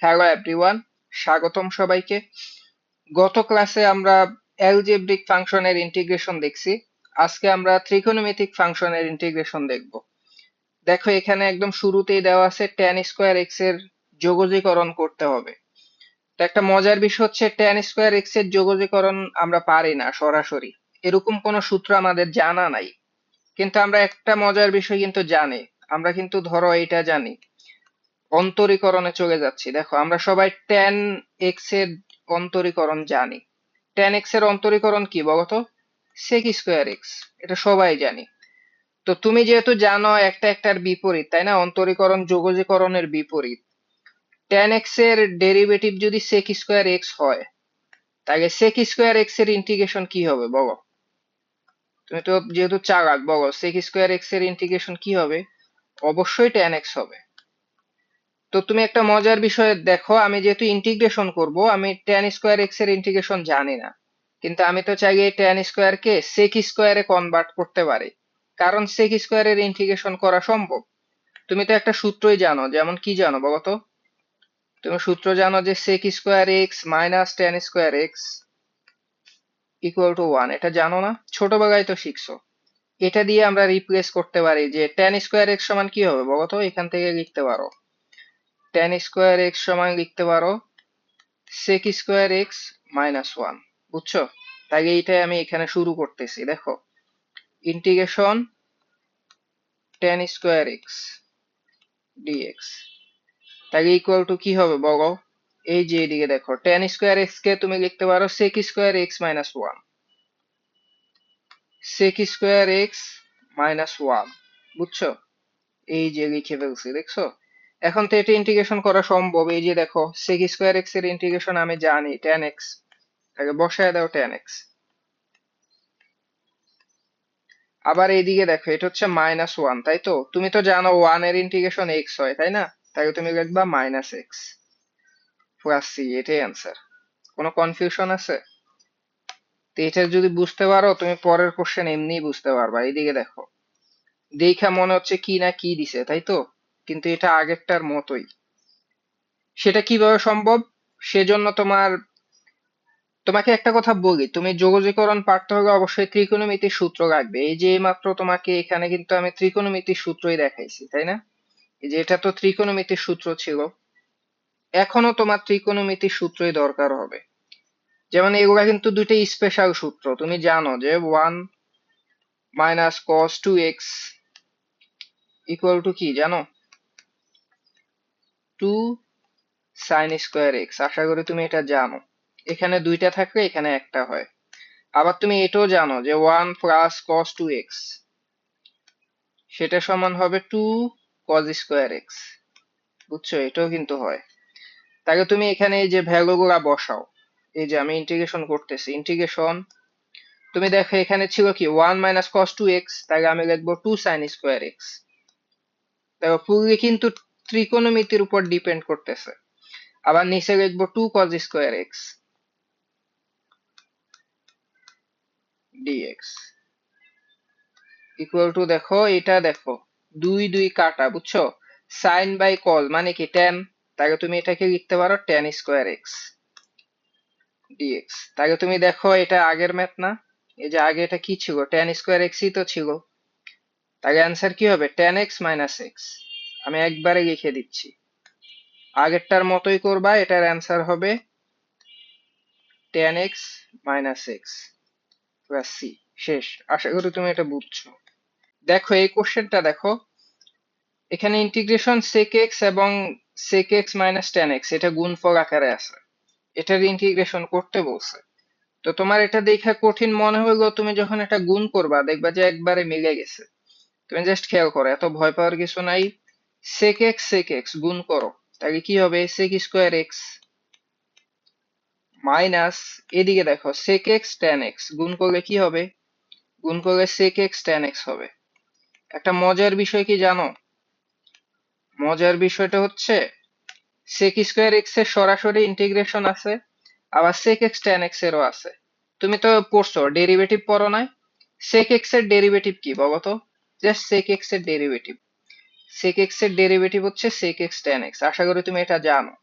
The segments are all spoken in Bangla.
হ্যালো এভরিওয়ান, স্বাগতম সবাইকে। গত ক্লাসে আমরা অ্যালজেব্রিক ফাংশনের ইন্টিগ্রেশন দেখছি। আজকে আমরা ত্রিকোণমিতিক ফাংশনের ইন্টিগ্রেশন দেখব। দেখো এখানে একদম শুরুতেই দেওয়া আছে tan স্কয়ার এক্স এর যোগজীকরণ করতে হবে। তো একটা মজার বিষয় হচ্ছে tan স্কয়ার এক্স এর যোগজীকরণ আমরা পারি না সরাসরি, এরকম কোনো সূত্র আমাদের জানা নাই। কিন্তু আমরা একটা মজার বিষয় কিন্তু জানি, আমরা কিন্তু ধরো এটা জানি, অন্তরীকরণে চলে যাচ্ছি। দেখো আমরা সবাই tan x এর অন্তরীকরণ জানি। tan x এর অন্তরীকরণ কি বলতো? sec স্কয়ার x, এটা সবাই জানি। তো তুমি যেহেতু জানো একটা একটার বিপরীত, তাই না? অন্তরীকরণ যোগজীকরণের বিপরীত। tan x এর ডেরিভেটিভ যদি sec স্কয়ার x হয়, তাহলে sec স্কয়ার x এর ইন্টিগ্রেশন কি হবে বলো? তুমি তো যেহেতু চালাক, বলো sec স্কয়ার x এর ইন্টিগ্রেশন কি হবে? অবশ্যই tan x হবে। তো তুমি একটা মজার বিষয় দেখো, আমি যেহেতু ইন্টিগ্রেশন করব, আমি tan স্কয়ার x এর ইন্টিগ্রেশন জানি না, কিন্তু আমি তো চাইলে tan স্কয়ার কে sec স্কয়ারে কনভার্ট করতে পারি, কারণ sec স্কয়ারের ইন্টিগ্রেশন করা সম্ভব। তুমি তো একটা সূত্রই জানো, যেমন কি জানো বলো তো? তুমি সূত্র জানো যে sec square x minus tan square x equal to 1, এটা জানো না? ছোটবেলায় তো শিখছো। এটা দিয়ে আমরা রিপ্লেস করতে পারি যে tan স্কয়ার x সমান কি হবে বলো তো? এখান থেকে লিখতে পারো tan স্কয়ার x সমান লিখতে পারো sec square X minus one. বুঝছো? তাই এইটাই আমি এখানে শুরু করতেছি। দেখো integration tan square X DX, তাই ইকুয়াল টু কি হবে বলো? এই যে এদিকে দেখো tan স্কয়ার এক্স কে তুমি লিখতে পারো sec square X minus one, sec square X minus one. বুঝছো? এই যে লিখে ফেলছি, দেখছো? এখন তো এটা ইন্টিগ্রেশন করা সম্ভব। এই যে দেখো sec স্কয়ার এক্স এর ইন্টিগ্রেশন আমি জানি tan এক্স, তাকে বসায় দাও tan এক্স। আবার এইদিকে দেখো এটা হচ্ছে মাইনাস ওয়ান, তাই তো? তুমি তো জানো ওয়ান এর ইন্টিগ্রেশন এক্স হয়, তাই না? তাই তুমি লিখবা মাইনাস এক্স প্লাস সি, এটাই অ্যান্সার। কোনো কনফিউশন আছে? তো এটা যদি বুঝতে পারো, তুমি পরের কোশ্চেন এমনিই বুঝতে পারবা। এইদিকে দেখো, দেখা মনে হচ্ছে কি না কি দিছে, তাই তো? কিন্তু এটা আগেরটার মতোই। সেটা কিভাবে সম্ভব? সেজন্য তোমাকে একটা কথা বলি, তুমি যোগজীকরণ পারতে হলে অবশ্যই ত্রিকোণমিতির সূত্র লাগবে। এই যে মাত্র তোমাকে এখানে কিন্তু আমি ত্রিকোণমিতির সূত্রই দেখাইছি, তাই না? এই যে এটা তো ত্রিকোণমিতির সূত্র ছিল, এখনো তোমার ত্রিকোণমিতির সূত্রই দরকার হবে। যেমন এগুলা কিন্তু দুইটা স্পেশাল সূত্র, তুমি জানো যে one minus cos two x equal to কি জানো? Two sine square x. আশা করি তুমি এটা জানো। এখানে দুইটা থাকলে এখানে একটা হয়। আবার তুমি এটাও জানো যে one plus cos two X সেটা সমান হবে টু কজ স্কোয়ার এক্স। বুঝছো? এটাও কিন্তু হয়। তাহলে তুমি এখানে এই যে ভ্যালু গুলা বসাও। এই যে আমি ইন্টিগ্রেশন করতেছি, ইন্টিগ্রেশন, তুমি দেখো এখানে ছিল কি one minus cos two X, তাহলে আমি লিখবো টু সাইন স্কোয়ার এক্স। দেখো পুরো কিন্তু ত্রিকোণমিতির উপর ডিপেন্ড করতেছে। আবার নিচে লিখবো two cos square x DX equal to, দেখো এটা দেখো দুই দুই কাটা, বুঝছো? সাইন বাই কজ মানে কি ট্যান, তাহলে তুমি এটাকে লিখতে পারো ট্যান স্কোয়ার এক্স ডিএক্স। তাহলে তুমি দেখো এটা আগের ম্যাথ না? এই যে আগে এটা কি ছিল? ট্যান স্কোয়ার এক্সই তো ছিল। তাহলে অ্যান্সার কি হবে? Tan X minus x. আমি একবারে লিখে দিচ্ছি, আগেরটার মতোই করবা। এটার অ্যান্সার হবে tan X minus X plus C. শেষ। আশা করি তুমি এটা বুঝছো। দেখো এই কোশ্চেনটা দেখো, এখানে ইন্টিগ্রেশন sec x এবং sec x minus tan x এটা গুণফল আকারে আছে। এটার ইন্টিগ্রেশন করতে বলছে। তো তোমার এটা দেখে কঠিন মনে হলো, তুমি যখন এটা গুণ করবা দেখবা যে একবারে মিলে গেছে। তুমি জাস্ট খেয়াল করো, এত ভয় পাওয়ার কিছু নাই। sec x গুণ করো, তাহলে কি হবে? sec স্কোয়ার এক্স মাইনাস, এদিকে দেখো sec x tan x গুণ করলে কি হবে? গুণ করলে sec x tan x হবে। একটা মজার বিষয় কি জানো? মজার বিষয়টা হচ্ছে sec স্কোয়ার এক্স এর সরাসরি ইন্টিগ্রেশন আছে, আবার sec x tan x এরও আছে। তুমি তো পড়ছো, ডেরিভেটিভ পড়ো নাই? sec x এর ডেরিভেটিভ কি বলো তো? জাস্ট sec x এর ডেরিভেটিভ। sec x এর ডেরিভেটিভ হচ্ছে sec x tan x। আশা করি তুমি এটা জানো।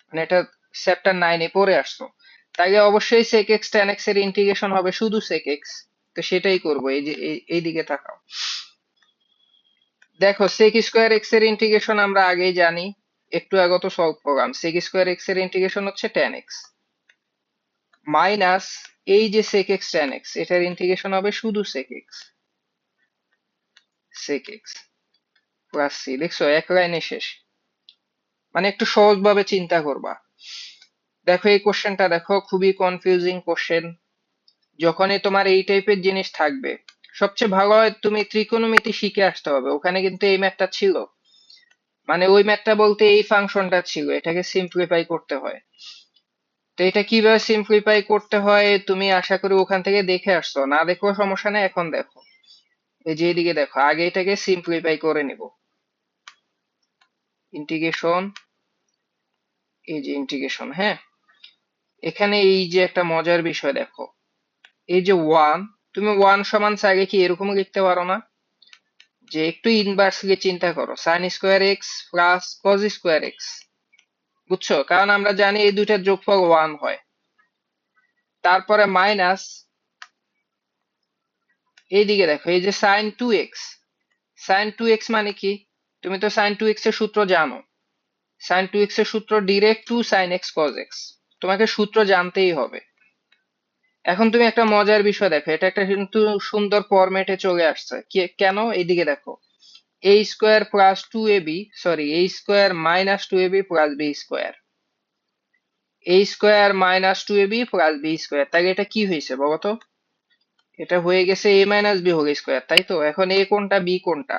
মানে এটা চ্যাপ্টার 9 পড়ে আসছো, তাইলে অবশ্যই sec x tan x এর ইন্টিগ্রেশন হবে শুধু sec x। তো সেটাই করব, এই যে এই দিকে তাকাও। দেখো sec স্কয়ার x এর ইন্টিগ্রেশন আমরা আগেই জানি, একটু আগে তো সলভ করলাম। sec স্কয়ার x এর ইন্টিগ্রেশন হচ্ছে tan x মাইনাস এই যে sec x tan x, এটার ইন্টিগ্রেশন হবে শুধু sec x প্লাস c। দেখছো এক লাইনে শেষ। মানে একটু সহজ ভাবে চিন্তা করবা। দেখো এই কোশ্চেনটা দেখো, খুবই কনফিউজিং কোশ্চেন। যখনই তোমার এই টাইপের জিনিস থাকবে, সবচেয়ে ভালো হয় তুমি ত্রিকোণমিতি শিখে আসতে হবে। ওখানে কিন্তু এই ম্যাথটা ছিল, মানে ওই ম্যাথটা বলতে এই ফাংশনটা ছিল, এটাকে সিম্পলিফাই করতে হয়। তো এটা কিভাবে সিম্পলিফাই করতে হয় তুমি আশা করি ওখান থেকে দেখে আসছো, না দেখো সমস্যা নেই, এখন দেখো। এই যে এদিকে দেখো, আগে এটাকে সিম্পলিফাই করে নিব। ইন্টিগ্রেশন, এই যে ইন্টিগ্রেশন, হ্যাঁ। এখানে এই যে একটা মজার বিষয় দেখো, এই যে ওয়ান, তুমি ওয়ান সমান চাইলে কি এরকম লিখতে পারো না, যে একটু ইনভার্সলি চিন্তা করো, sign square x plus cos square x. বুঝছো, কারণ আমরা জানি এই দুইটার যোগফল ওয়ান হয়। তারপরে মাইনাস এইদিকে দেখো, এই যে sine two X. Sine two X মানে কি, তুমি তো সাইন টু এক্স এর সূত্র জানো। সাইন টু এক্স এর সূত্র direct two sine X cos X, তোমাকে সূত্র জানতেই হবে। এখন তুমি একটা মজার বিষয় দেখো, এটা একটা কিন্তু সুন্দর ফরম্যাটে চলে আসছে। কেন, এইদিকে দেখো, a square plus two A B, sorry a square minus two A B plus B square, a square minus two A B plus B square. তাহলে এটা কি হয়েছে বলো তো, এটা হয়ে গেছে a minus b whole square, তাই তো। এখন a কোনটা বি কোনটা,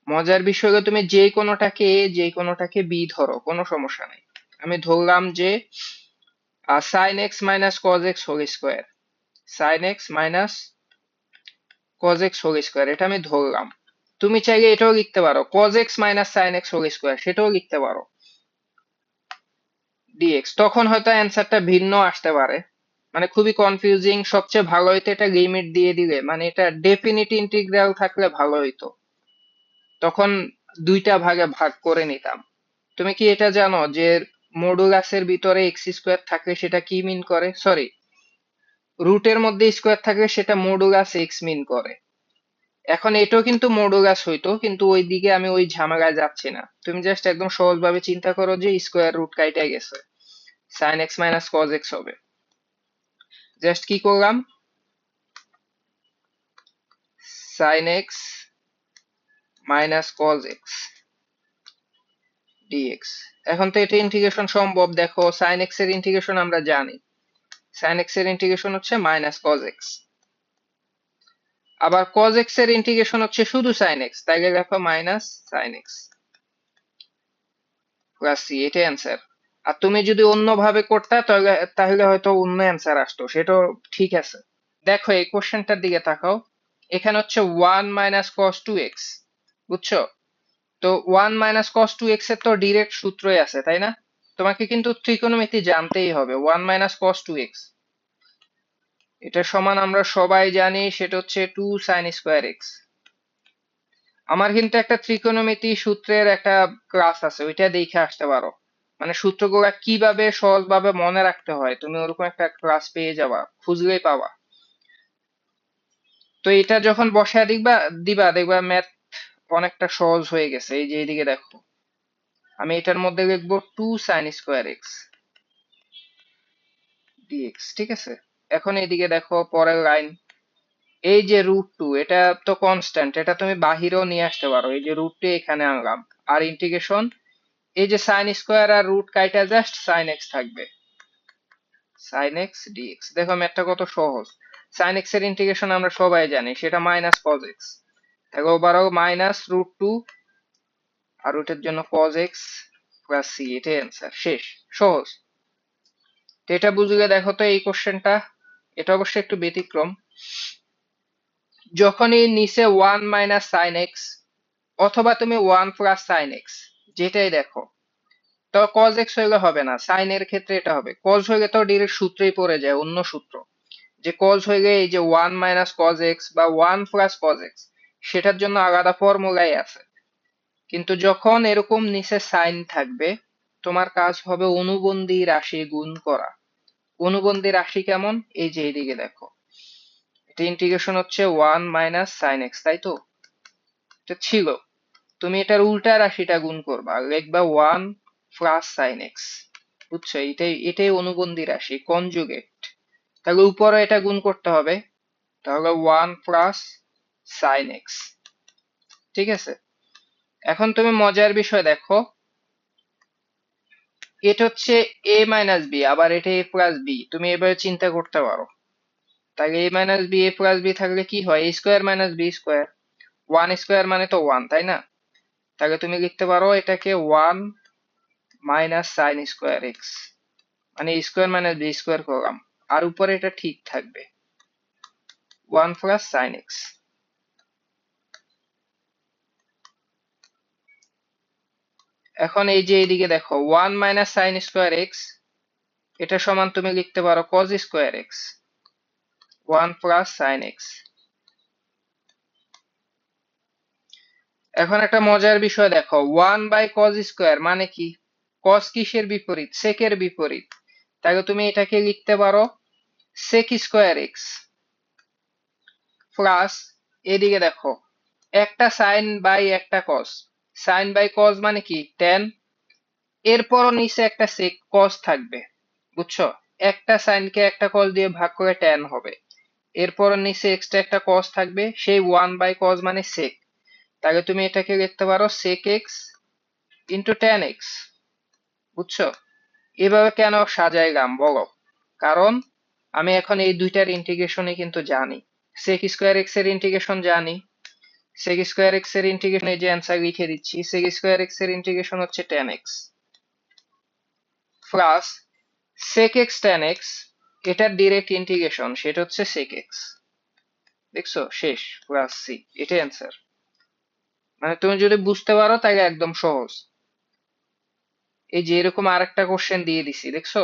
মজার বিষয় হলো তুমি যে কোনোটাকে a যে কোনোটাকে b ধরো, কোনো সমস্যা নেই। আমি ধরলাম যে sine x minus cos x whole square, sine x minus cos x whole square, এটা আমি ধরলাম। তুমি চাইলে এটাও লিখতে পারো, cos x minus sine x whole square, সেটাও লিখতে পারো ডিএক্স। তখন হয়তো অ্যান্সারটা ভিন্ন আসতে পারে, মানে খুবই কনফিউজিং। সবচেয়ে ভালো হইতো এটা লিমিট দিয়ে দিলে, মানে এটা ডেফিনিট ইন্টিগ্রাল থাকলে ভালো হইতো, তখন দুইটা ভাগে ভাগ করে নিতাম। তুমি কি এটা জানো যে মডুলাসের ভিতরে এক্স স্কোয়ার থাকলে সেটা কি মিন করে, সরি, রুটের মধ্যে স্কোয়ার থাকলে সেটা মডুলাস এক্স মিন করে। এখন এটাও কিন্তু মডুলাস হইতো, কিন্তু ওই দিকে আমি ওই ঝামেলায় যাচ্ছি না। তুমি জাস্ট একদম সহজভাবে চিন্তা করো যে স্কোয়ার রুট কাইটা গেছে, sine x minus cos x হবে। জাস্ট কি করলাম, sine x minus cos x dx. এখন তো এটা ইন্টিগ্রেশন সম্ভব। দেখো সাইন এক্স এর ইন্টিগ্রেশন আমরা জানি, সাইন এক্স এর ইন্টিগ্রেশন হচ্ছে মাইনাস কজ এক্স। আবার কজ এক্স এর ইন্টিগ্রেশন হচ্ছে শুধু সাইন এক্স, তাইলে দেখো minus sine x plus c, এটাই অ্যান্সার। আর তুমি যদি অন্যভাবে করতে তাহলে তাহলে হয়তো অন্য অ্যান্সার আসতো, সেটাও ঠিক আছে। দেখো এই কোশ্চেনটার দিকে তাকাও, এখানে হচ্ছে one minus cos two x, বুঝছো? তো one minus cos two x এর তো ডিরেক্ট সূত্রই আছে, তাই না? তোমাকে কিন্তু ত্রিকোণমিতি জানতেই হবে। One minus cos two x, এটা সমান আমরা সবাই জানি, সেটা হচ্ছে টু সাইন স্কোয়ার এক্স। আমার কিন্তু একটা ত্রিকোণমিতি সূত্রের একটা ক্লাস আছে, ওইটা দেখে আসতে পারো। মানে সূত্রগুলা কিভাবে সহজভাবে মনে রাখতে হয়, তুমি ওরকম একটা ক্লাস পেয়ে যাবা, খুঁজলেই পাবা। তো এটা যখন বসায় দিবা দেখবা ম্যাথ অনেকটা সহজ হয়ে গেছে। এই যে এইদিকে দেখো, আমি এটার মধ্যে লিখবো two sine square x dx, ঠিক আছে। এখন এইদিকে দেখো পরের লাইন, এই যে রুট টু, এটা তো কনস্ট্যান্ট, এটা তুমি বাহিরেও নিয়ে আসতে পারো। এই যে রুট টু এখানে আনলাম, আর ইন্টিগ্রেশন, এই যে সাইন স্কোয়ার আর রুট কাইটা জাস্ট সাইন এক্স থাকবে, সাইন এক্স ডিএক্স। দেখো ম্যাথটা কত সহজ। সাইন এক্স এর ইন্টিগ্রেশন আমরা সবাই জানি, সেটা মাইনাস কজ এক্স। দেখো ওভারঅল মাইনাস রুট টু আর রুটের জন্য কজ এক্স প্লাস সি, এটাই অ্যান্সার, শেষ, সহজ। তো এটা বুঝলে দেখো তো এই কোশ্চেনটা, এটা অবশ্যই একটু ব্যতিক্রম। যখনই নিচে ওয়ান মাইনাস সাইন এক্স অথবা তুমি ওয়ান প্লাস সাইন এক্স, যেটাই দেখো, তো কজ এক্স হইলে হবে না, সাইন এর ক্ষেত্রে এটা হবে। কজ হইলে তো ডিরেক্ট সূত্রেই পড়ে যায়, অন্য সূত্র, যে কজ হইলে এই যে ওয়ান মাইনাস কজ এক্স বা ওয়ান প্লাস কজ এক্স, সেটার জন্য আলাদা ফর্মুলাই আছে। কিন্তু যখন এরকম নিচে সাইন থাকবে, তোমার কাজ হবে অনুবন্ধী রাশি গুণ করা। অনুবন্ধী রাশি কেমন? এই যে এইদিকে দেখো, এটা ইন্টিগ্রেশন হচ্ছে 1 - sin x, তাই তো? এটা ছিল, তুমি এটার উল্টা রাশিটা গুণ করবা, লিখবা 1 + sin x। বুঝছো? এটাই অনুবন্ধী রাশি, কনজুগেট। তাহলে উপরে এটা গুণ করতে হবে, তাহলে 1 + sin x। ঠিক আছে, এখন তুমি মজার বিষয় দেখো, এটা হচ্ছে a - b, আবার এটা a + b, তুমি এভাবে চিন্তা করতে পারো। তাহলে a - b, a + b থাকলে কি হয়? a square - b square. 1 square মানে তো 1, তাই না? তাহলে তুমি লিখতে পারো এটাকে 1 - sin² x, মানে a স্কোয়ার - b স্কোয়ার করলাম, আর উপরে এটা ঠিক থাকবে 1 + sin x। এখন এই যে এইদিকে দেখো 1 - sin²x, এটা সমান তুমি লিখতে পারো cos²x, 1 + sin x। এখন একটা মজার বিষয় দেখো, 1/cos² মানে কি? cos কিসের বিপরীত? সেকের বিপরীত। তাহলে তুমি এটাকে লিখতে পারো sec²x প্লাস, এদিকে দেখো, একটা সাইন বাই একটা কস। সাইন বাই কস মানে কি? ট্যান। এরপরও নিচে একটা সেক কস থাকবে। বুঝছো? একটা সাইনকে একটা কস দিয়ে ভাগ করে ট্যান হবে। এরপর নিচে এক্সট্রা একটা কস থাকবে, সেই 1/cos মানে সেক। তাহলে তুমি এটাকে লিখতে পারো sec x * tan x। বুঝছো? এভাবে কেন সাজাইলাম বলো? কারণ আমি এখন এই দুইটার ইন্টিগ্রেশনে কিন্তু জানি। sec²x এর ইন্টিগ্রেশন জানি, sec²x এর ইন্টিগ্রেশন এই যে অ্যান্সার লিখে দিচ্ছি, sec²x এর ইন্টিগ্রেশন হচ্ছে tan x plus sec x tan x, এটার ডিরেক্ট ইন্টিগ্রেশন সেটা হচ্ছে sec x। দেখছো? শেষ, প্লাস সি, এটাই অ্যান্সার। মানে তুমি যদি বুঝতে পারো তাহলে একদম সহজ। এই যে এরকম আরেকটা কোশ্চেন দিয়ে দিছি, দেখছো?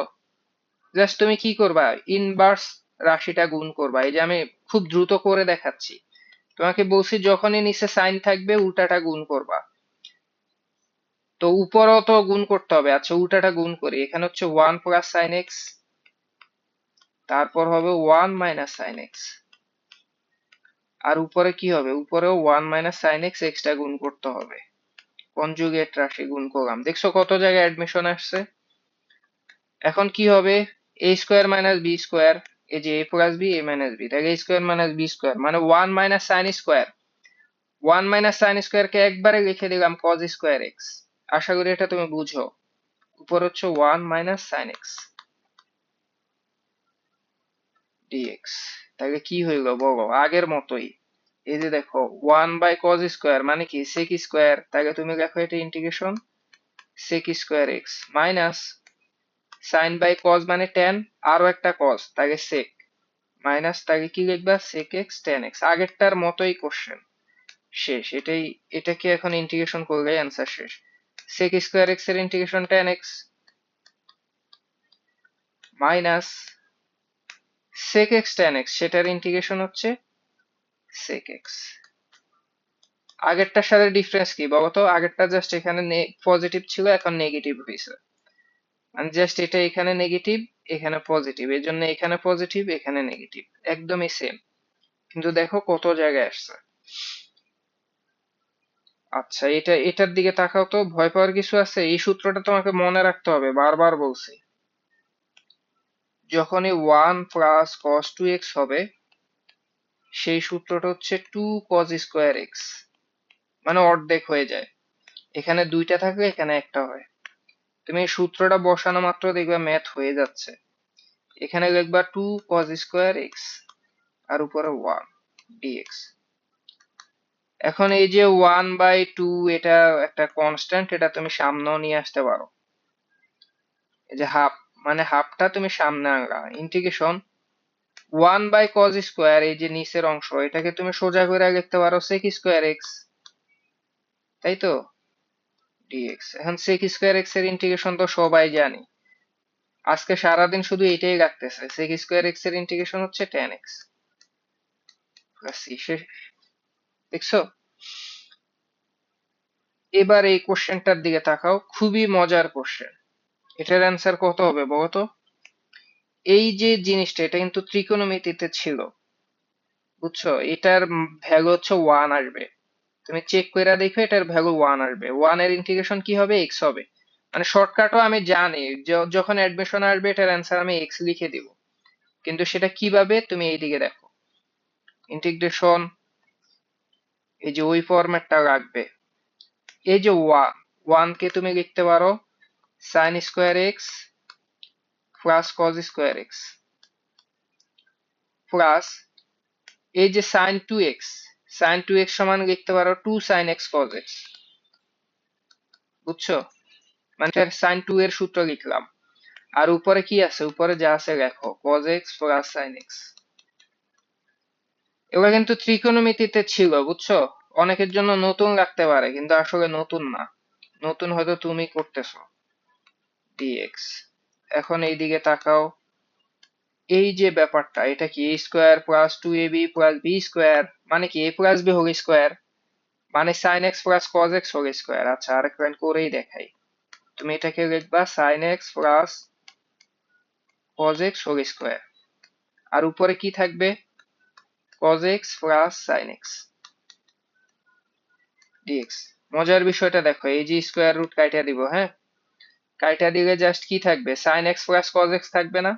জাস্ট তুমি কি করবা? ইনভার্স রাশিটা গুণ করবা। এই যে আমি খুব দ্রুত করে দেখাচ্ছি, তোমাকে বলছি যখনই নিচে সাইন থাকবে উল্টাটা গুণ করবা। তো উপরও তো গুণ করতে হবে। আচ্ছা, উল্টাটা গুণ করি। এখানে হচ্ছে 1 + sin x, তারপর হবে 1 - sin x, আর উপরে কি হবে? উপরেও 1 - sin x, এক্সট্রা গুণ করতে হবে। কনজুগেট রাশি গুণ করলাম। দেখছো কত জায়গায় অ্যাডমিশন আসছে? এখন কি হবে? a² - b², এই যে a + b, a - b, তাহলে a² - b² মানে 1 - sin²। 1 - sin² কে একবারে লিখে দিলাম cos²x। আশা করি এটা তুমি বুঝো। উপর হচ্ছে 1 - sin x dx। তাহলে কি হইল বলো? আগের মতোই। এই যে দেখো 1/cos² মানে কি? sec²। তাহলে তুমি দেখো এটা ইন্টিগ্রেশন sec²x মাইনাস sin/cos মানে tan, আরো একটা cos, তাহলে sec, মাইনাস, তাহলে কি লিখবা? sec x tan x। আগেরটার মতোই কোশ্চেন, শেষ। এটাকে এখন ইন্টিগ্রেশন করলে অ্যান্সার শেষ। sec²x এর integration tan x minus sec x tan x, সেটার ইন্টিগ্রেশন হচ্ছে sec x। আগেরটার সাথে ডিফারেন্স কি বলতো? আগেরটা জাস্ট এখানে পজিটিভ ছিল, এখন নেগেটিভ হয়েছে। মানে জাস্ট এটা এখানে নেগেটিভ, এখানে পজিটিভ, এর জন্য এখানে পজিটিভ, এখানে নেগেটিভ, একদমই সেম। কিন্তু দেখো কত জায়গায় আসছে। আচ্ছা, এটার দিকে তাকাও তো, ভয় পাওয়ার কিছু আছে? এই সূত্রটা তোমাকে মনে রাখতে হবে, বারবার বলছি। যখনই 1 + cos2x হবে, সেই সূত্রটা হচ্ছে 2 cos²x, মানে অর্ধেক হয়ে যায়। এখানে দুইটা থাকলে এখানে একটা হয়। তুমি এই সূত্রটা বসানো মাত্র দেখবে ম্যাথ হয়ে যাচ্ছে। এখানে লিখবা 2 cos²x আর উপরে 1 dx। এখন এই যে 1/2, এটা একটা কনস্ট্যান্ট, এটা তুমি সামনেও নিয়ে আসতে পারো। এই যে হাফ, মানে হাফটা তুমি সামনে আনলা, ইন্টিগ্রেশন 1/cos², এই যে নিচের অংশ, এটাকে তুমি সোজা করে লিখতে পারো sec²x, তাই তো? dx। এখন sec²x এর ইন্টিগ্রেশন তো সবাই জানি, আজকে সারাদিন শুধু এটাই লাগতেছে। sec²x এর ইন্টিগ্রেশন হচ্ছে tan x প্লাস c। দেখছো? এবার এই কোশ্চেনটার দিকে তাকাও, খুবই মজার কোশ্চেন। এটার অ্যান্সার কত হবে বলতো? এই যে জিনিসটা এটা কিন্তু ত্রিকোণমিতিতে ছিল, বুঝছো? এটার ভ্যালু হচ্ছে 1 আসবে। তুমি চেক করে দেখো, এটার ভ্যালু 1 আসবে। 1 এর ইন্টিগ্রেশন কি হবে? এক্স হবে। মানে শর্টকাটও আমি জানি, যখন অ্যাডমিশন আসবে এটার অ্যান্সার আমি এক্স লিখে দিব। কিন্তু সেটা কিভাবে, তুমি এইদিকে দেখো। ইন্টিগ্রেশন, এই যে ওই ফরম্যাটটা রাখবে। এই যে 1 কে তুমি লিখতে পারো sign square x plus cos square x plus এই যে সাইন 2x সমান লিখতে পারো 2 sin x cos x। বুঝছো? মানে সাইন 2 এর সূত্র লিখলাম। আর উপরে কি আছে? উপরে যা আছে লেখো, cos x plus sin x। এগুলো কিন্তু ত্রিকোণমিতিতে ছিল, বুঝছো? অনেকের জন্য নতুন লাগতে পারে, কিন্তু আসলে নতুন না। নতুন হয়তো তুমি করতেছো। dx। এখন এই দিকে তাকাও। এই যে ব্যাপারটা, এটা কি a square plus 2ab plus b square, মানে কি a plus b whole square, মানে sin x plus cos x whole square. আচ্ছা, আরেক লাইন করেই দেখাই। তুমি এটাকে লিখবা sin x plus cos x whole square. আর উপরে কি থাকবে? cos x plus sin x dx। মজার বিষয়টা দেখো, এই যে স্কোয়ার রুট কাইটা দিব, হ্যাঁ? কাইটা দিলে জাস্ট কি থাকবে? sin x plus cos x থাকবে না?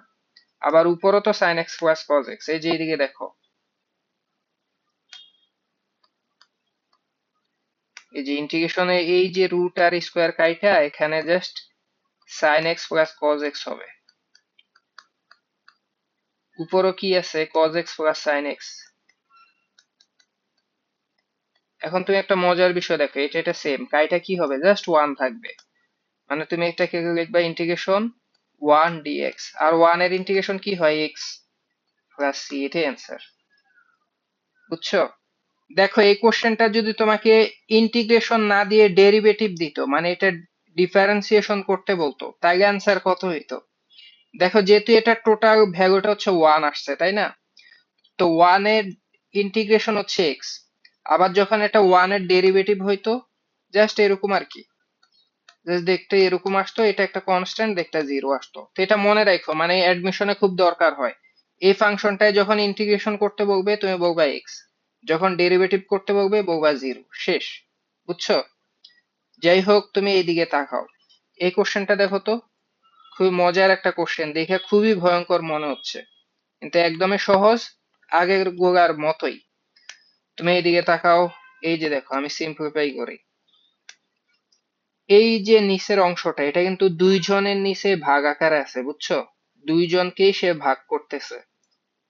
আবার উপরও তো sin x plus cos x। এই যে এইদিকে দেখো, এই যে ইন্টিগ্রেশনে এই যে রুট আর স্কোয়ার কাইটা, এখানে just sin x plus cos x হবে। উপরও কি আছে? cos x plus sin x। এখন তুমি একটা মজার বিষয় দেখো, এটা সেম কাইটা কি হবে? জাস্ট 1 থাকবে। মানে তুমি এটাকে লিখবা ইন্টিগ্রেশন 1 dx। আর 1 এর ইন্টিগ্রেশন কি হয়? x plus c। এটাই অ্যান্সার। বুঝছো? দেখো, এই কোশ্চেনটা যদি তোমাকে ইন্টিগ্রেশন না দিয়ে ডেরিভেটিভ দিত, মানে এটা ডিফারেন্সিয়েশন করতে বলতো, তাইলে অ্যান্সার কত হইতো? দেখো, যেহেতু এটা টোটাল ভ্যালুটা হচ্ছে 1 আসছে, তাই না? তো 1 এর ইন্টিগ্রেশন হচ্ছে x। আবার যখন এটা 1 এর ডেরিভেটিভ হইতো, জাস্ট এরকম আর কি, জাস্ট দেখতে এরকম আসতো, এটা একটা কনস্ট্যান্ট, দেখতে জিরো আসতো। তো এটা মনে রাখো, মানে অ্যাডমিশনে খুব দরকার হয়। এই ফাংশনটায় যখন ইন্টিগ্রেশন করতে বলবে তুমি বলবা এক্স, যখন ডেরিভেটিভ করতে বলবে বলবা জিরো, শেষ। বুঝছো? যাই হোক, তুমি এইদিকে তাকাও। এই কোশ্চেনটা দেখো তো, খুবই মজার একটা কোশ্চেন, দেখে খুবই ভয়ঙ্কর মনে হচ্ছে, কিন্তু একদমই সহজ, আগের গোলার মতোই। তুমি এইদিকে তাকাও। এই যে দেখো, আমি সিম্পলিফাই করি। এই যে নিচের অংশটা, এটা কিন্তু দুইজনের নিচে ভাগ আকারে আছে, বুঝছো? দুইজনকেই সে ভাগ করতেছে।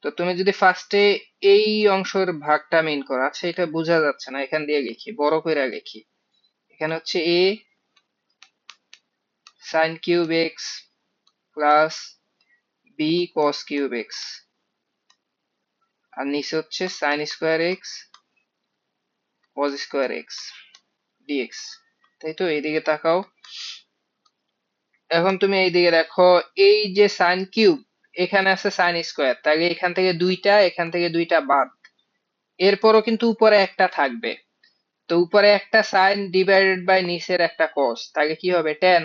তো তুমি যদি ফার্স্টে এই অংশের ভাগটা মিন করো, আচ্ছা এটা বোঝা যাচ্ছে না, এখান দিয়ে লিখি, বড় করে লিখি। এখানে হচ্ছে a sin cube x plus b cos cube x, আর নিচে হচ্ছে sin square x cos square x dx। তাই তো? এইদিকে তাকাও। এখন তুমি এইদিকে দেখো, এই যে সাইন কিউব, এখানে আছে সাইন স্কোয়ার, তাহলে এখান থেকে দুইটা, এখান থেকে দুইটা বাদ। এরপরও কিন্তু উপরে একটা থাকবে। তো উপরে একটা সাইন ডিভাইডেড বাই নিচের একটা কস, তাহলে কি হবে? টেন।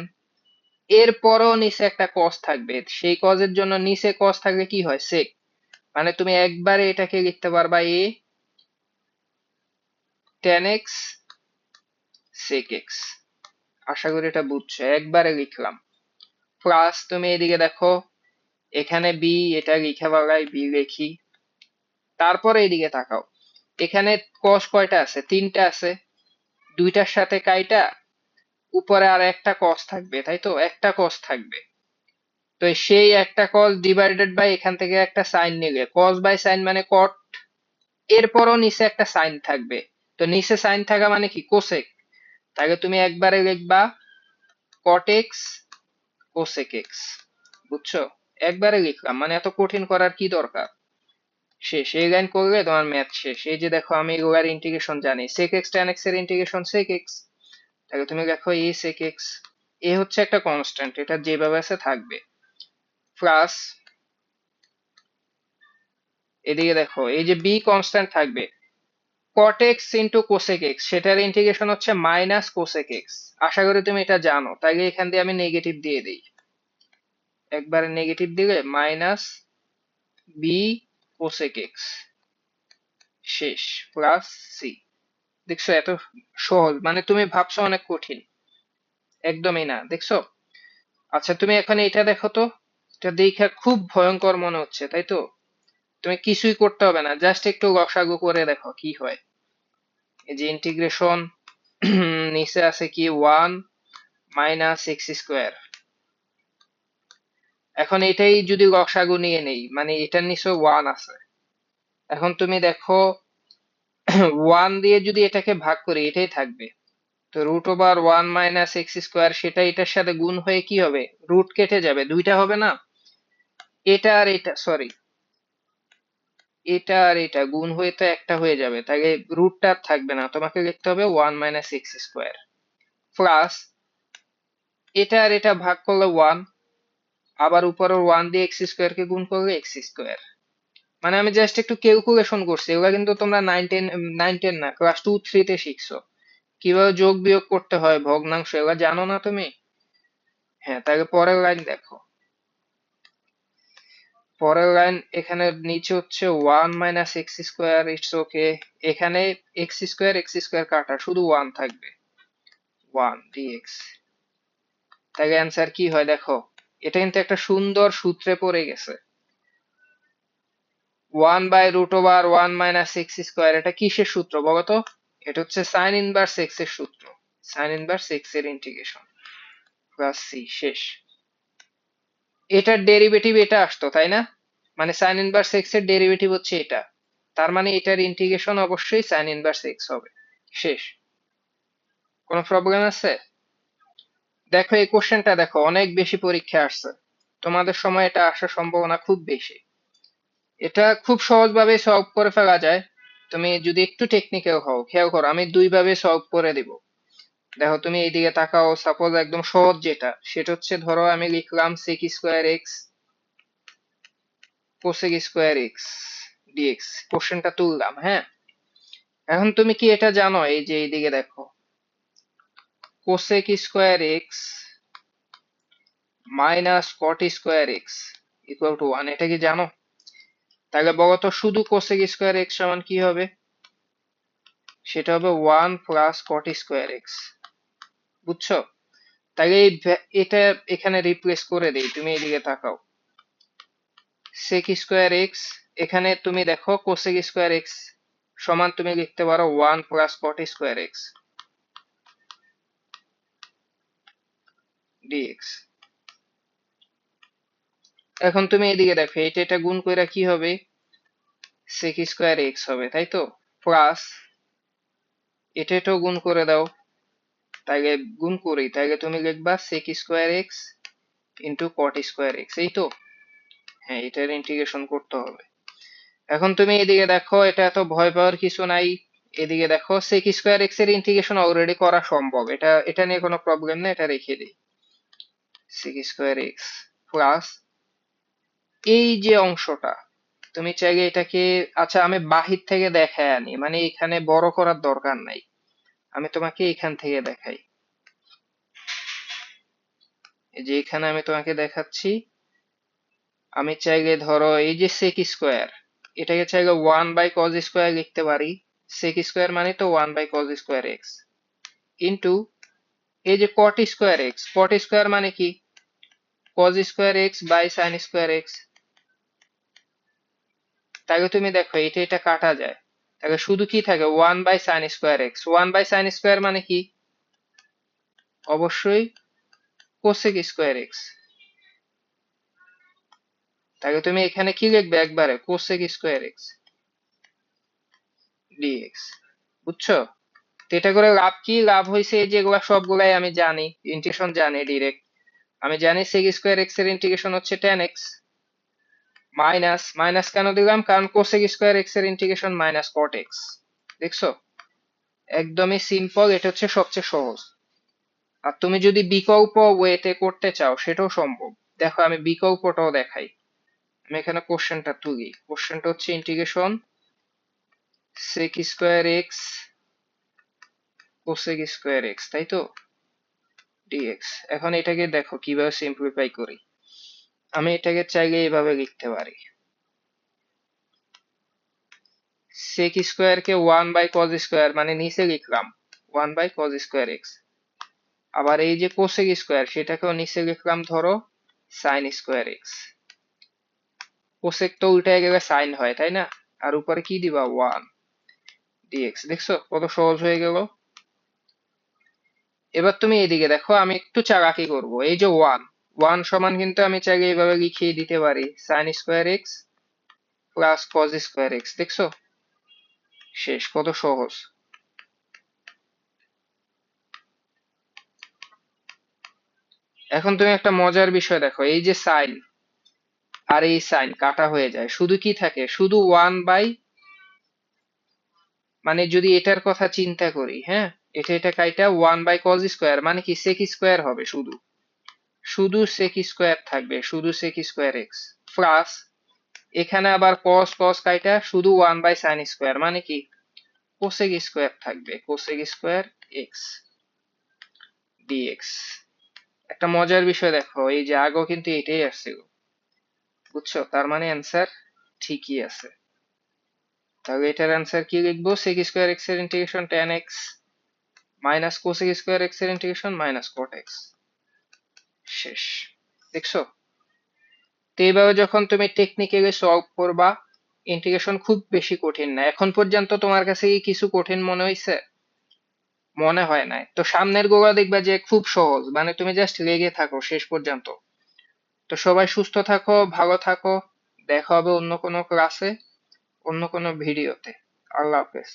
এরপরও নিচে একটা কস থাকবে, সেই কজের জন্য নিচে কস থাকলে কি হয়? সেক। মানে তুমি একবারে এটাকে লিখতে পারবা এ টেন এক্স সেক এক্স। আশা করি এটা বুঝছো, একবারে লিখলাম। প্লাস তুমি এদিকে দেখো, এখানে বি, এটা লিখে বলাই বি লিখি। তারপরে এদিকে তাকাও, এখানে কস কয়টা আছে? তিনটা আছে। দুইটার সাথে কাইটা, উপরে আর একটা কস থাকবে, তাই তো? একটা কস থাকবে। তো সেই একটা কস ডিভাইডেড বাই এখান থেকে একটা সাইন নিলে, কস বাই সাইন মানে কট। এরপরও নিচে একটা সাইন থাকবে। তো নিচে সাইন থাকা মানে কি? কোসেক। তাহলে তুমি একবারে লিখবা কট এক্স কোসেক এক্স। বুঝছো? একবারে লিখলাম, মানে এত কঠিন করার কি দরকার? শেষ। এই লাইন করলে তোমার ম্যাথ শেষ। এই যে দেখো, আমি এগুলার ইন্টিগ্রেশন জানি। sec x tan x এর ইন্টিগ্রেশন sec x। তাহলে তুমি দেখো a sec x, এ হচ্ছে একটা কনস্ট্যান্ট, এটা যেভাবে আছে থাকবে। প্লাস এদিকে দেখো, এই যে b কনস্ট্যান্ট থাকবে, cot x into cosec x, সেটার ইন্টিগ্রেশন হচ্ছে মাইনাস cosec x। আশা করি তুমি এটা জানো, তাইলে এখান দিয়ে আমি নেগেটিভ দিয়ে দিই। একবারে নেগেটিভ দিলে মাইনাস বি কোসেক এক্স শেষ প্লাস সি। দেখছো এত সহজ, মানে তুমি ভাবছো অনেক কঠিন, একদমই না। দেখছো? আচ্ছা তুমি এখানে এটা দেখো তো, এটা দেখে খুব ভয়ঙ্কর মনে হচ্ছে তাই তো? তুমি কিছুই করতে হবে না, জাস্ট একটু লসাগু করে দেখো কি হয়। এই যে ইন্টিগ্রেশন নিচে আছে কি 1 মাইনাস এক্স স্কোয়ার। এখন এটাই যদি লসাগু নিয়ে নেই, মানে এটার নিচে 1 আছে। এখন তুমি দেখো 1 দিয়ে যদি এটাকে ভাগ করি এটাই থাকবে। তো root over 1 minus x square, সেটা এটার সাথে গুণ হয়ে কি হবে, রুট কেটে যাবে, দুইটা হবে না? এটা আর এটা, সরি, এটা আর এটা গুণ হয়ে তো একটা হয়ে যাবে, তাহলে রুটটা আর থাকবে না, তোমাকে লিখতে হবে 1 মাইনাস এক্স স্কোয়ার প্লাস এটা আর এটা ভাগ করলে 1, আবার উপরের 1 দিয়ে এক্স স্কোয়ার কে গুণ করলে এক্স স্কোয়ার। মানে আমি জাস্ট একটু ক্যালকুলেশন করছি, এগুলা কিন্তু তোমরা 9 10 না, ক্লাস 2 3 তে শিখছো কিভাবে যোগ বিয়োগ করতে হয়, ভগ্নাংশ, এগুলা জানো না তুমি? হ্যাঁ, তাহলে পরের লাইন দেখো। পরের লাইন এখানে নিচে হচ্ছে 1 minus x square, it's okay. এখানে এক্স স্কোয়ার কাটা, শুধু 1 থাকবে, 1 ডিএক্স। তাহলে অ্যান্সার কি হয় দেখো, এটা কিন্তু একটা সুন্দর সূত্রে পড়ে গেছে। 1 by root over 1 minus x square, এটা কিসের সূত্র বলো তো? এটা হচ্ছে সাইন ইনভার্স এক্স এর সূত্র, সাইন ইনভার্স এক্স এর ইন্টিগ্রেশন প্লাস সি শেষ। এটার ডেরিভেটিভ এটা আসতো তাই না, মানে সাইন ইনভার্স এক্স এর ডেরিভেটিভ হচ্ছে এটা, তার মানে এটার ইন্টিগ্রেশন অবশ্যই সাইন ইনভার্স এক্স হবে। শেষ। কোনো প্রবলেম আছে? দেখো এই কোশ্চেনটা দেখো, অনেক বেশি পরীক্ষা আসছে, তোমাদের সময় এটা আসার সম্ভাবনা খুব বেশি। এটা খুব সহজভাবে সলভ করে ফেলা যায়, তুমি যদি একটু টেকনিক্যাল হও। খেয়াল করো, আমি দুইভাবে সলভ করে দিব। দেখো তুমি এইদিকে তাকাও, সাপোজ একদম সহজ যেটা, সেটা হচ্ছে ধরো আমি লিখলাম sec square x cosec square x dx, কোশ্চেনটা তুললাম, হ্যাঁ। এখন তুমি কি এটা জানো, এই যে এইদিকে দেখো cosec square x minus cot square x equal two 1, এটা কি জানো? তাহলে বলো তো শুধু cosec স্কোয়ার এক্স সমান কি হবে? সেটা হবে 1 প্লাস cot স্কোয়ার এক্স। বুঝছো? তাহলে এটা এখানে রিপ্লেস করে দেই, তুমি এদিকে তাকাও, sec স্কোয়ার এক্স, এখানে তুমি দেখো cosec স্কোয়ার এক্স সমান তুমি লিখতে পারো 1 plus cot square x dx. এখন তুমি এদিকে দেখো, এটা এটা গুণ কইরা কি হবে, sec স্কোয়ার এক্স হবে তাই তো, প্লাস এটা এটাও গুণ করে দাও, তাইলে গুণ করি, তাইলে তুমি লিখবা sec square x into cot square x, এই তো। হ্যাঁ, এটার ইন্টিগ্রেশন করতে হবে। এখন তুমি এদিকে দেখো, এটা এত ভয় পাওয়ার কিছু নাই। এদিকে দেখো sec স্কোয়ার এক্স এর ইন্টিগ্রেশন অলরেডি করা সম্ভব, এটা এটা নিয়ে কোনো প্রবলেম নেই, এটা রেখে দিই। sec স্কোয়ার এক্স প্লাস এই যে অংশটা, তুমি চাইলে এটাকে, আচ্ছা আমি বাহির থেকে দেখাই আনি, মানে এখানে বড় করার দরকার নাই, আমি তোমাকে এখান থেকে দেখাই। এই যে এখানে আমি তোমাকে দেখাচ্ছি, আমি চাইলে ধরো এই যে sec স্কোয়ার, এটাকে চাইলে 1 বাই cos স্কোয়ার লিখতে পারি, sec স্কোয়ার মানে তো 1 by cos square x into এই যে cot square x, cot square মানে কি, cos square x by sin square x. তাহলে তুমি দেখো এটা এটা কাটা যায়, তাহলে শুধু কি থাকে 1 by sin square x, 1 by sin square মানে কি, অবশ্যই cosec স্কোয়ার এক্স। তাহলে তুমি এখানে কি লিখবে, একবারে cosec স্কোয়ার এক্স ডিএক্স। বুঝছো? তো এটা করে লাভ কি, লাভ হয়েছে এই যে এগুলা সবগুলাই আমি জানি, ইন্টিগ্রেশন জানি ডিরেক্ট। আমি জানি sec স্কোয়ার এক্স এর ইন্টিগ্রেশন হচ্ছে tan x, মাইনাস মাইনাস কেন দিলাম, কারণ cosec স্কোয়ার এক্স এর ইন্টিগ্রেশন মাইনাস cot x। দেখছো? একদমই সিম্পল, এটা হচ্ছে সবচেয়ে সহজ। আর তুমি যদি বিকল্প ওয়েতে করতে চাও সেটাও সম্ভব। দেখো আমি বিকল্পটাও দেখাই, আমি এখানে কোশ্চেনটা তুলি, কোশ্চেনটা হচ্ছে integration sec square x cosec square x তাই তো ডিএক্স। এখন এটাকে দেখো কিভাবে সিম্পলিফাই করি। আমি এটাকে চাইলে এইভাবে লিখতে পারি, sec স্কোয়ার কে 1/cos স্কোয়ার মানে নিচে লিখলাম 1/cos স্কোয়ার এক্স। আবার এই যে কোসেক স্কোয়ার সেটাকেও নিচে লিখলাম ধরো sin স্কোয়ার এক্স। কোসেক তো উল্টে গেলে সাইন হয় তাই না, আর উপরে কি দিবা 1 dx। দেখছো কত সহজ হয়ে গেল। এবার তুমি এদিকে দেখো, আমি একটু চালাকি করব। এই যে 1 1 সমান কিন্তু আমি চাইলে এইভাবে লিখিয়ে দিতে পারি sin square x plus cos square x. দেখছো শেষ, কত সহজ। এখন তুমি একটা মজার বিষয় দেখো, এই যে সাইন আর এই সাইন কাটা হয়ে যায়, শুধু কি থাকে, শুধু 1 বাই, মানে যদি এটার কথা চিন্তা করি, হ্যাঁ, এটা কাইটা 1/cos স্কোয়ার মানে কি sec স্কোয়ার হবে, শুধু শুধু sec স্কোয়ার থাকবে, শুধু sec স্কোয়ার এক্স প্লাস এখানে আবার cos cos কাইটা শুধু 1/sin স্কোয়ার মানে কি cosec স্কোয়ার থাকবে, cosec স্কোয়ার এক্স ডিএক্স। একটা মজার বিষয় দেখো, এই যে আগেও কিন্তু এটাই আসছিল, বুঝছো, তার মানে অ্যান্সার ঠিকই আছে। তাহলে এটার অ্যান্সার কি লিখবো, sec স্কোয়ার এক্স এর integration tan x minus cosec square x এর ইন্টিগ্রেশন মাইনাস cot x। শেষ, দেখছো। তো এইভাবে যখন তুমি টেকনিক্যালি সলভ করবা, ইন্টিগ্রেশন খুব বেশি কঠিন না। এখন পর্যন্ত তোমার কাছে কি কিছু কঠিন মনে হয়েছে? মনে হয় নাই তো সামনের গুলো দেখবা যে খুব সহজ, মানে তুমি জাস্ট লেগে থাকো শেষ পর্যন্ত। তো সবাই সুস্থ থাকো, ভালো থাকো, দেখা হবে অন্য কোনো ক্লাসে, অন্য কোনো ভিডিওতে। আল্লাহ হাফেজ।